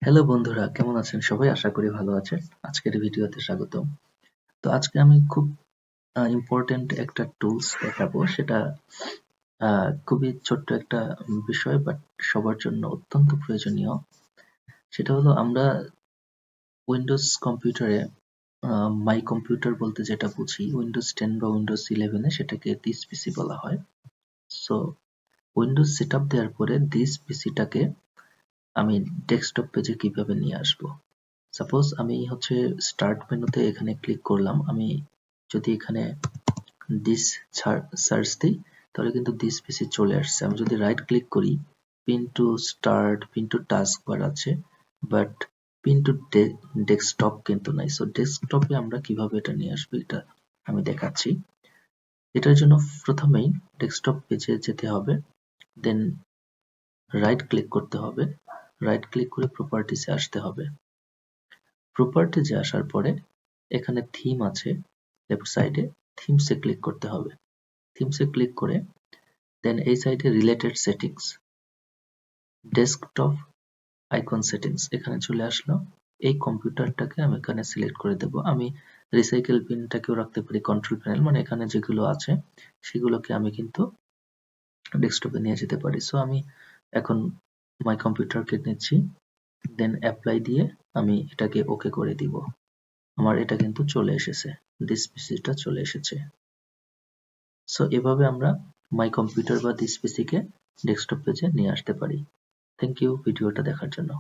Hello বন্ধুরা, কেমন আছেন সবাই? আশা করি ভালো আছেন। আজকের ভিডিওতে স্বাগতম। তো আজকে আমি খুব ইম্পর্টেন্ট একটা টুলস দেখাবো। সেটা খুবই ছোট্ট একটা বিষয়, বাট সবার জন্য অত্যন্ত প্রয়োজনীয়। সেটা হলো আমরা উইন্ডোজ কম্পিউটারে মাই কম্পিউটার বলতে যেটা বুঝি, উইন্ডোজ 10 বা উইন্ডোজ 11 এ সেটাকে দিস পিসি বলা হয়। সো উইন্ডোজ সেটআপ দেওয়ার পরে দিস পিসিটাকে আমি ডেস্কটপ পেজে কিভাবে নিয়ে আসবো। সাপোজ আমি স্টার্ট মেনুতে এখানে ক্লিক করলাম। আমি যদি এখানে দিস সার্চ দিই তাহলে কিন্তু দিস পিসি চলে আসছে। আমি যদি রাইট ক্লিক করি, pin to start, pin to taskbar আছে, বাট পিন টু ডেস্কটপ কিন্তু নাই। সো ডেস্কটপে আমরা কিভাবে এটা নিয়ে আসবো এটা আমি দেখাচ্ছি। এটার জন্য প্রথমেই ডেস্কটপ পেজে যেতে হবে, দেন রাইট ক্লিক করতে হবে, রাইট ক্লিক করে প্রপার্টিসে আসতে হবে। প্রপার্টিজে আসার পরে এখানে থিম আছে লেফট সাইডে, থিমসে ক্লিক করতে হবে। থিমসে ক্লিক করে দেন এই সাইডে related settings, desktop icon settings এখানে চলে আসলো। এই কম্পিউটারটাকে আমি এখানে সিলেক্ট করে দেব। আমি রিসাইকেল পিনটাকেও রাখতে পারি, কন্ট্রোল প্যানেল, মানে এখানে যেগুলো আছে সেগুলোকে আমি কিন্তু ডেস্কটপে নিয়ে যেতে পারি। সো আমি এখন মাই কম্পিউটারকে নিচ্ছি, দেন অ্যাপ্লাই দিয়ে আমি এটাকে ওকে করে দিব। আমার এটা কিন্তু চলে এসেছে, দিস পিসিটা চলে এসেছে। সো এভাবে আমরা মাই কম্পিউটার বা দিস পিসিকে ডেস্কটপ পেজে নিয়ে আসতে পারি। থ্যাংক ইউ ভিডিওটা দেখার জন্য।